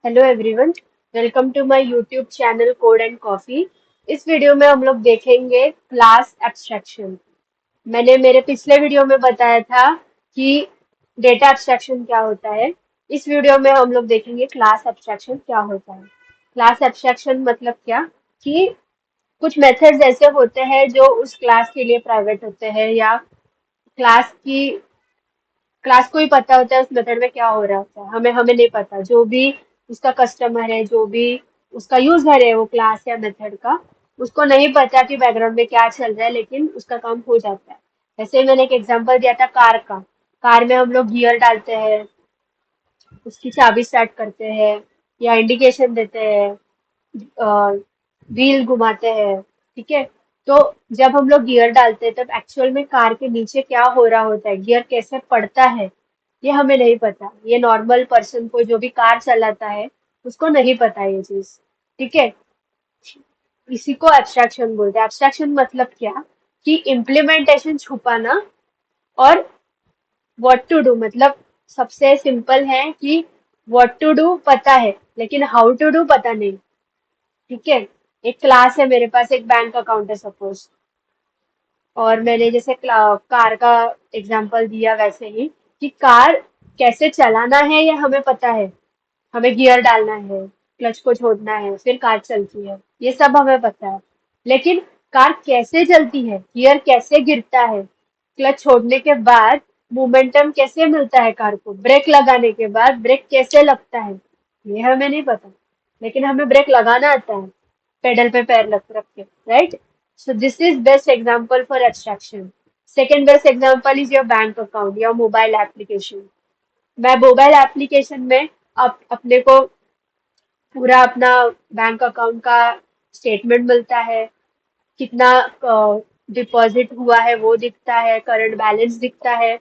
Hello everyone, welcome to my YouTube channel code and coffee. इस video में हम लोग देखेंगे क्लास एब्स्ट्रैक्शन। मैंने मेरे पिछले वीडियो में बताया था कि डेटा एब्स्ट्रैक्शन क्या होता है। इस वीडियो में हम लोग देखेंगे क्लास एब्स्ट्रैक्शन क्या होता है। क्लास एब्स्ट्रैक्शन मतलब क्या कि कुछ मेथड्स ऐसे होते हैं जो उस क्लास के लिए प्राइवेट होते हैं, या क्लास को ही पता होता है उस मेथड में क्या हो रहा होता है। हमें हमें नहीं पता। जो भी उसका कस्टमर है, जो भी उसका यूजर है वो क्लास या मेथड का, उसको नहीं पता कि बैकग्राउंड में क्या चल रहा है, लेकिन उसका काम हो जाता है। जैसे मैंने एक एग्जांपल दिया था कार का। कार में हम लोग गियर डालते हैं, उसकी चाबी स्टार्ट करते हैं या इंडिकेशन देते हैं, व्हील घुमाते हैं। ठीक है। तो जब हम लोग गियर डालते हैं तब एक्चुअल में कार के नीचे क्या हो रहा होता है, गियर कैसे पड़ता है, ये हमें नहीं पता। ये नॉर्मल पर्सन को, जो भी कार चलाता है, उसको नहीं पता ये चीज। ठीक है। इसी को एब्स्ट्रैक्शन बोलते हैं। एब्स्ट्रैक्शन मतलब क्या कि इम्प्लीमेंटेशन छुपाना, और व्हाट टू डू मतलब सबसे सिंपल है कि व्हाट टू डू पता है, लेकिन हाउ टू डू पता नहीं। ठीक है। एक क्लास है, मेरे पास एक बैंक अकाउंट है सपोज, और मैंने जैसे कार का एग्जांपल दिया वैसे ही कि कार कैसे चलाना है ये हमें पता है। हमें गियर डालना है, क्लच को छोड़ना है, फिर कार चलती है, ये सब हमें पता है। लेकिन कार कैसे चलती है, गियर कैसे गिरता है, क्लच छोड़ने के बाद मोमेंटम कैसे मिलता है कार को, ब्रेक लगाने के बाद ब्रेक कैसे लगता है, ये हमें नहीं पता। लेकिन हमें ब्रेक लगाना आता है, पेडल पे पैर रख रख के, right? So this is best example for abstraction. Second best example is your bank account, your mobile application. मैं मोबाइल एप्लीकेशन में अपने को पूरा अपना बैंक अकाउंट का स्टेटमेंट मिलता है, कितना डिपॉजिट हुआ है वो दिखता है, करंट बैलेंस दिखता है।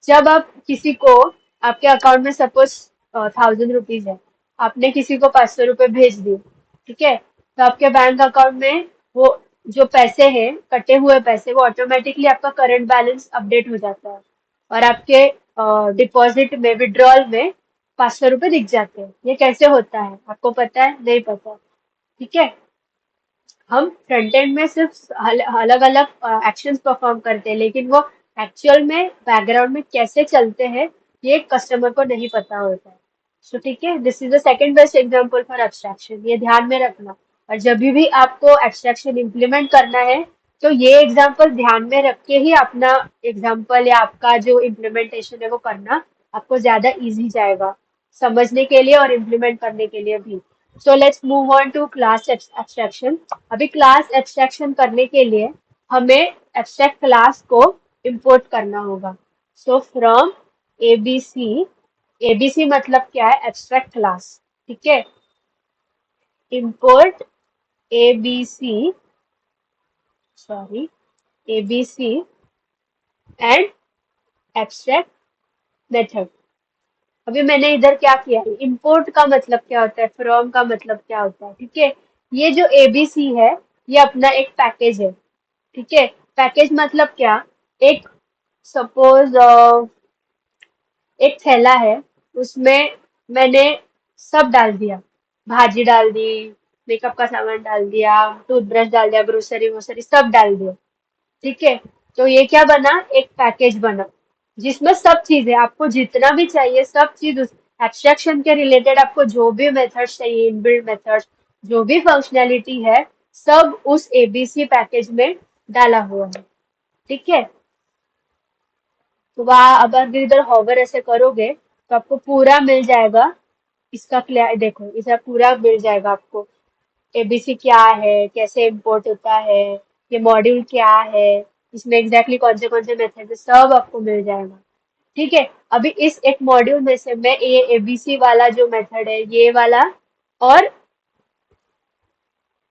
जब आप किसी को, आपके अकाउंट में सपोज 1000 रुपीज है, आपने किसी को 500 रुपये भेज दिए। ठीक है। तो आपके बैंक अकाउंट में वो जो पैसे हैं, कटे हुए पैसे, वो ऑटोमेटिकली आपका करंट बैलेंस अपडेट हो जाता है, और आपके डिपॉजिट में, विड्रॉल में 500 रुपये दिख जाते हैं। ये कैसे होता है, आपको पता है? नहीं पता। ठीक है। हम फ्रंट एंड में सिर्फ अलग अलग एक्शंस परफॉर्म करते हैं, लेकिन वो एक्चुअल में बैकग्राउंड में कैसे चलते हैं, ये कस्टमर को नहीं पता होता है। सो ठीक है, this is the second best example for abstraction, ये ध्यान में रखना। और जब भी आपको एब्स्ट्रैक्शन इम्प्लीमेंट करना है, तो ये एग्जांपल ध्यान में रख के ही अपना एग्जांपल या आपका जो इम्प्लीमेंटेशन है वो करना, आपको ज्यादा इजी जाएगा समझने के लिए और इम्प्लीमेंट करने के लिए भी। So let's move on to class abstraction. अभी क्लास एब्स्ट्रैक्शन करने के लिए हमें एब्स्ट्रैक्ट क्लास को इंपोर्ट करना होगा। सो फ्रॉम एबीसी, एबीसी मतलब क्या है? Abstract class. ठीक है। Import ABC, sorry, ABC and abstract method. अभी मैंने इधर क्या किया, इंपोर्ट का मतलब क्या होता है, फ्रॉम का मतलब क्या होता है। ठीक है। ये जो एबीसी है, ये अपना एक पैकेज है। ठीक है। पैकेज मतलब क्या, एक सपोज एक थैला है, उसमें मैंने सब डाल दिया, भाजी डाल दी, मेकअप का सामान डाल दिया, टूथब्रश डाल दिया, ग्रोसरी वोसरी सब डाल दिया। ठीक है। तो ये क्या बना, एक पैकेज बना, जिसमें सब चीजें आपको जितना भी चाहिए, सब चीज उस एब्स्ट्रैक्शन के रिलेटेड, आपको जो भी मेथड्स चाहिए, इनबिल्ट मेथड्स, जो भी फंक्शनैलिटी है, सब उस एबीसी पैकेज में डाला हुआ है। ठीक है। तो वहाँ अब अगर इधर होवर ऐसे करोगे तो आपको पूरा मिल जाएगा। इसका क्लियर देखो, इसे पूरा मिल जाएगा आपको। एबीसी क्या है, कैसे इंपोर्ट होता है, ये मॉड्यूल क्या है, इसमें एग्जैक्टली कौन से मेथड है, सब आपको मिल जाएगा। ठीक है। अभी इस एक मॉड्यूल में से मैं ये एबीसी वाला जो मेथड है, ये वाला, और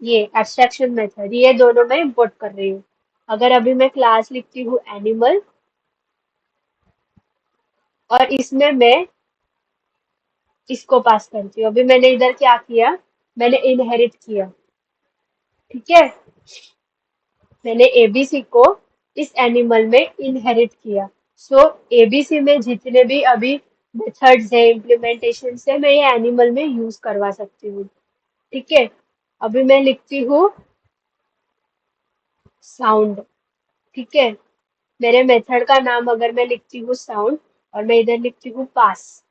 ये एब्स्ट्रैक्शन मेथड, ये दोनों मैं इंपोर्ट कर रही हूँ। अगर अभी मैं क्लास लिखती हूँ एनिमल, और इसमें मैं इसको पास करती हूँ। अभी मैंने इधर क्या किया, मैंने इनहेरिट किया। ठीक है। मैंने एबीसी को इस एनिमल में इनहेरिट किया। सो एबीसी में जितने भी अभी मेथड्स है इम्प्लीमेंटेशन से मैं ये एनिमल में यूज करवा सकती हूँ। ठीक है, अभी मैं लिखती हूँ साउंड। ठीक है, मेरे मेथड का नाम अगर मैं लिखती हूँ साउंड और मैं इधर लिखती हूँ पास।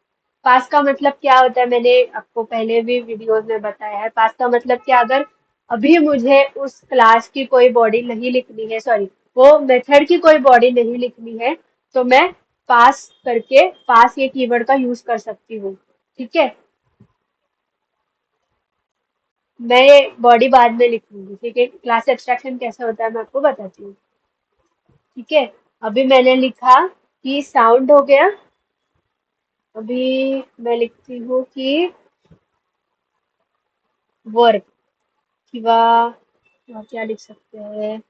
पास का मतलब क्या होता है, मैंने आपको पहले भी वीडियोस में बताया है। पास का मतलब क्या, अगर अभी मुझे उस क्लास की कोई बॉडी नहीं लिखनी है, सॉरी, वो मेथड की कोई बॉडी नहीं लिखनी है, तो मैं पास करके पास ये कीवर्ड का यूज कर सकती हूँ। ठीक है, मैं बॉडी बाद में लिखूंगी। ठीक है, क्लास एब्स्ट्रैक्शन कैसे होता है मैं आपको बताती हूँ। ठीक है, अभी मैंने लिखा कि साउंड हो गया। अभी मैं लिखती हूँ कि वर्क, किंवा क्या लिख सकते हैं,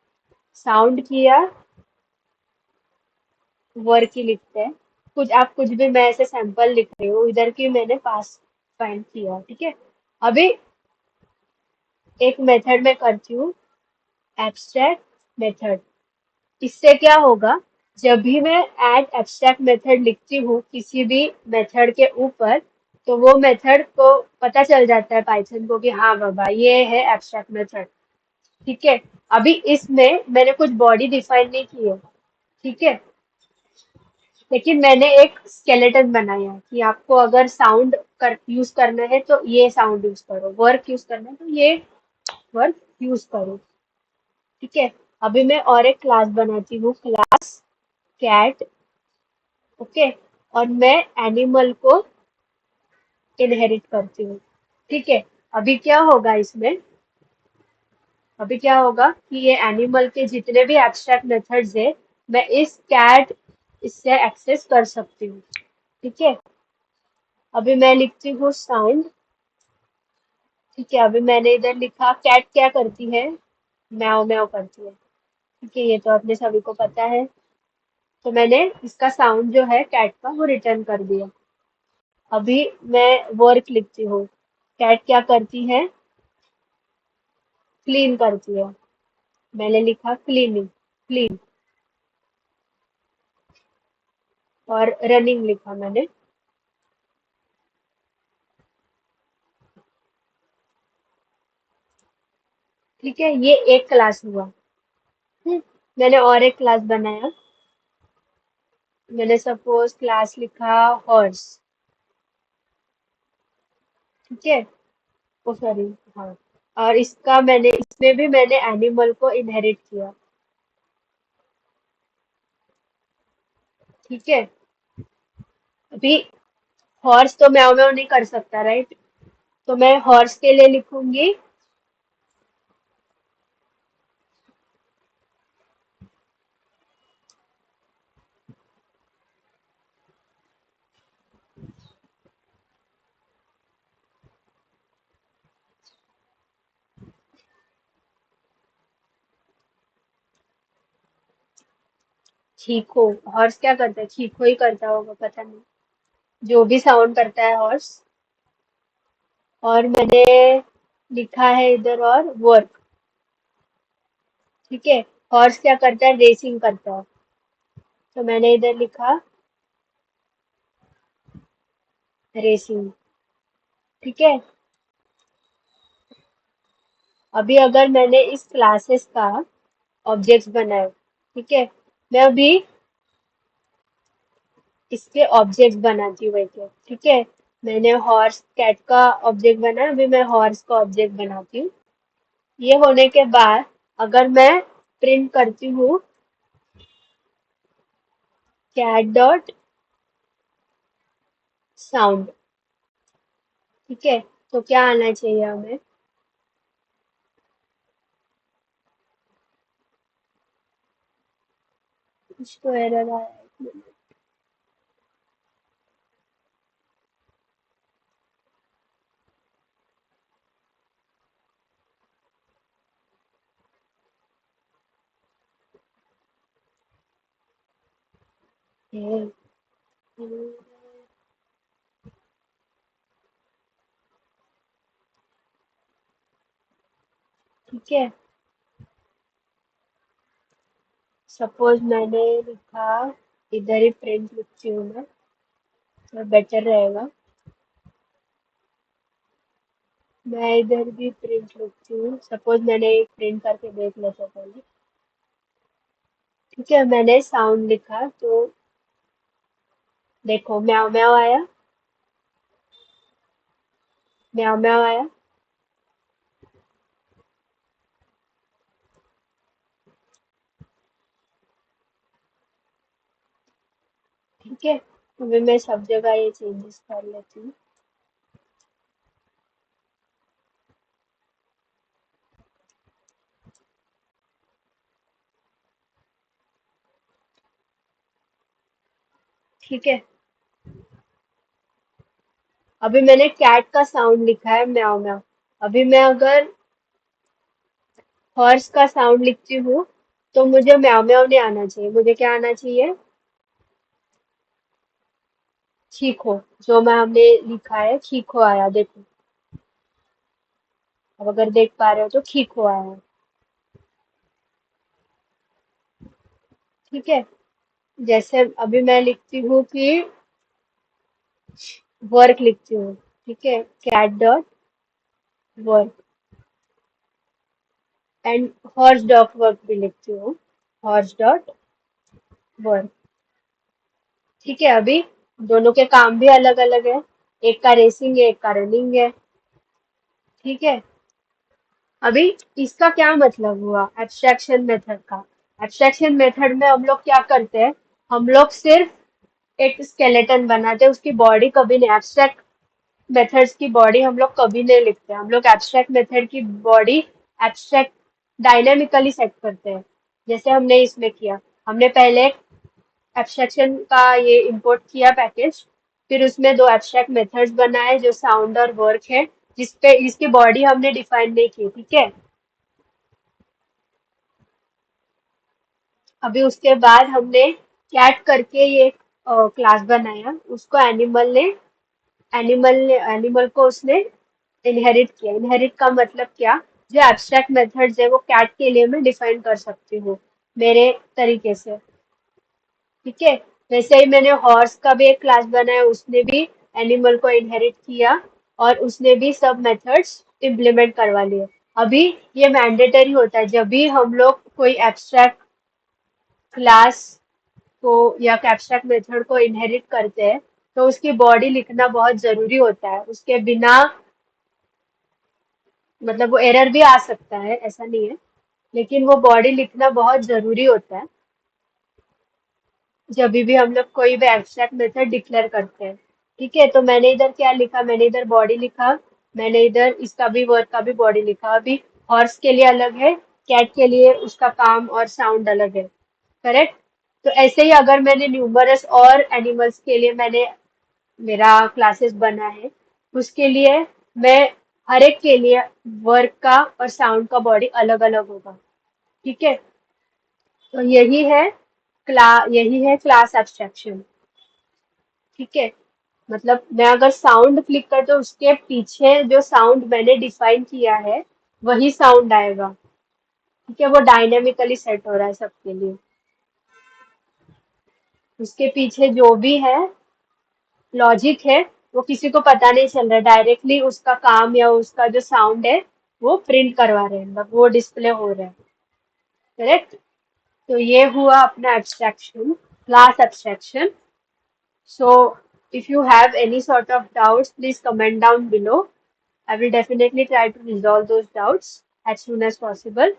साउंड किया, वर्क ही लिखते हैं। कुछ आप कुछ भी, मैं ऐसे सैंपल लिख रही हूँ इधर की, मैंने पास फाइंड किया। ठीक है, अभी एक मेथड में करती हूँ, एब्स्ट्रैक्ट मेथड। इससे क्या होगा, जब भी मैं ऐड एब्स्ट्रैक्ट मेथड लिखती हूँ किसी भी मेथड के ऊपर, तो वो मेथड को पता चल जाता है पाइथन को कि हाँ बाबा ये है एब्स्ट्रैक्ट मेथड। ठीक है, अभी इसमें मैंने कुछ बॉडी डिफाइन नहीं की है। ठीक है, लेकिन मैंने एक स्केलेटन बनाया है कि आपको अगर साउंड यूज करना है तो ये साउंड यूज करो, वर्क यूज करना है तो ये वर्क यूज करो। ठीक है, अभी मैं और एक क्लास बनाती हूँ, क्लास कैट। ओके, और मैं एनिमल को इनहेरिट करती हूँ। ठीक है, अभी क्या होगा इसमें, अभी क्या होगा कि ये एनिमल के जितने भी एब्स्ट्रैक्ट मेथड्स है, मैं इस कैट इससे एक्सेस कर सकती हूँ। ठीक है, अभी मैं लिखती हूँ साउंड। ठीक है, अभी मैंने इधर लिखा कैट क्या करती है, म्याओ म्याओ करती है। ठीक है, ये तो अपने सभी को पता है। तो मैंने इसका साउंड जो है कैट का वो रिटर्न कर दिया। अभी मैं वर्क लिखती हूँ, कैट क्या करती है, क्लीन करती है। मैंने लिखा क्लीनिंग, क्लीन, और रनिंग लिखा मैंने। ठीक है, ये एक क्लास हुआ। मैंने और एक क्लास बनाया, मैंने सपोज क्लास लिखा हॉर्स। ठीक है, ओ सॉरी, हाँ, और इसका मैंने, इसमें भी मैंने एनिमल को इनहेरिट किया। ठीक है, अभी हॉर्स तो म्याऊ म्याऊ नहीं कर सकता, राइट? तो मैं हॉर्स के लिए लिखूंगी, चीखो। हॉर्स क्या करता है, चीखो ही करता होगा, पता नहीं, जो भी साउंड करता है हॉर्स। और मैंने लिखा है इधर और वर्क। ठीक है, हॉर्स क्या करता है, रेसिंग करता है, तो मैंने इधर लिखा रेसिंग। ठीक है, अभी अगर मैंने इस क्लासेस का ऑब्जेक्ट्स बनाए, ठीक है, मैं अभी इसके ऑब्जेक्ट बनाती हूँ एक एक। ठीक है, मैंने हॉर्स कैट का ऑब्जेक्ट बनाया, अभी मैं हॉर्स का ऑब्जेक्ट बनाती हूँ। ये होने के बाद अगर मैं प्रिंट करती हूँ कैट डॉट साउंड, ठीक है, तो क्या आना चाहिए हमें, कुछ तो एरर आया है, एक मिनट। ठीक है, सपोज मैंने लिखा, इधर ही प्रिंट लिखती हूँ मैं, तो बेटर रहेगा। मैं इधर भी प्रिंट लिखती हूँ, सपोज मैंने एक प्रिंट करके देख लेते हैं पहले। ठीक है, मैंने साउंड लिखा तो देखो म्याओ म्याओ आया, म्याओ म्याओ आया। ठीक है, अभी मैं सब जगह ये चेंजेस कर लेती हूँ। ठीक है, अभी मैंने कैट का साउंड लिखा है म्याओ म्याओ। अभी मैं अगर हॉर्स का साउंड लिखती हूँ तो मुझे म्याओ म्याओ नहीं आना चाहिए, मुझे क्या आना चाहिए? चीखो। जो मैं हमने लिखा है चीखो आया, देखो। अब अगर देख पा रहे हो तो चीखो आया है। ठीक है, जैसे अभी मैं लिखती हूँ कि वर्क लिखती हूँ। ठीक है, cat dot work, and horse dot work भी लिखती हूँ, हॉर्स डॉट वर्क। ठीक है, अभी दोनों के काम भी अलग अलग है, एक का रेसिंग है एक का रनिंग है। ठीक है, अभी इसका क्या मतलब हुआ एब्स्ट्रैक्शन मेथड का? एब्स्ट्रैक्शन मेथड में हम लोग क्या करते हैं, हम लोग सिर्फ एक स्केलेटन बनाते हैं, उसकी बॉडी कभी नहीं। एब्स्ट्रैक्ट मेथड्स की बॉडी हम लोग कभी नहीं लिखते, हम लोग एब्स्ट्रैक्ट मेथड की बॉडी एब्स्ट्रैक्ट डायनेमिकली सेट करते हैं, जैसे हमने इसमें किया। हमने पहले एब्स्ट्रैक्शन का ये इंपोर्ट किया पैकेज, फिर उसमें दो एब्स्ट्रैक्ट मेथड्स बनाए जो साउंड और वर्क है, जिसपे इसकी बॉडी हमने डिफाइन नहीं की। ठीक है, अभी उसके बाद हमने कैट करके ये क्लास बनाया, उसको एनिमल को उसने इनहेरिट किया। इनहेरिट का मतलब क्या? जो एब्स्ट्रैक्ट मेथड्स है वो कैट के लिए मैं डिफाइन कर सकती हूँ मेरे तरीके से। ठीक है, वैसे ही मैंने हॉर्स का भी एक क्लास बनाया, उसने भी एनिमल को इनहेरिट किया और उसने भी सब मेथड्स इम्प्लीमेंट करवा लिए। अभी ये मैंडेटरी होता है जब भी हम लोग कोई एब्स्ट्रैक्ट क्लास को या एब्स्ट्रैक्ट मेथड को इनहेरिट करते हैं, तो उसकी बॉडी लिखना बहुत जरूरी होता है। उसके बिना मतलब वो एरर भी आ सकता है, ऐसा नहीं है, लेकिन वो बॉडी लिखना बहुत जरूरी होता है जब भी हम लोग कोई भी एब्स्ट्रैक्ट मेथड डिक्लेयर करते हैं। ठीक है, तो मैंने इधर क्या लिखा, मैंने इधर बॉडी लिखा, मैंने इधर इसका भी वर्क का भी बॉडी लिखा। अभी हॉर्स के लिए अलग है, कैट के लिए उसका काम और साउंड अलग है। करेक्ट? तो ऐसे ही अगर मैंने न्यूमरस और एनिमल्स के लिए मैंने मेरा क्लासेस बना है, उसके लिए मैं हर एक के लिए वर्क का और साउंड का बॉडी अलग अलग होगा। ठीक है, तो यही है क्लास एब्स्ट्रैक्शन। ठीक है, मतलब मैं अगर साउंड क्लिक करती हूँ उसके पीछे जो साउंड मैंने डिफाइन किया है वही साउंड आएगा। ठीक है, वो डायनेमिकली सेट हो रहा है सबके लिए, उसके पीछे जो भी है लॉजिक है वो किसी को पता नहीं चल रहा, डायरेक्टली उसका काम या उसका जो साउंड है वो प्रिंट करवा रहे हैं, मतलब वो डिस्प्ले हो रहा है। करेक्ट? तो ये हुआ अपना abstraction, class abstraction. So if you have any sort of doubts, please comment down below. I will definitely try to resolve those doubts as soon as possible.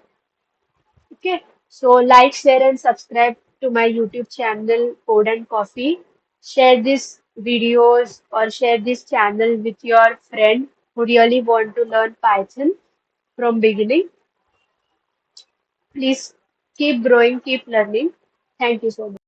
Okay. So like, share and subscribe to my YouTube channel Code and Coffee. Share these videos or share this channel with your friend who really want to learn Python from beginning. Please keep growing, keep learning. Thank you so much.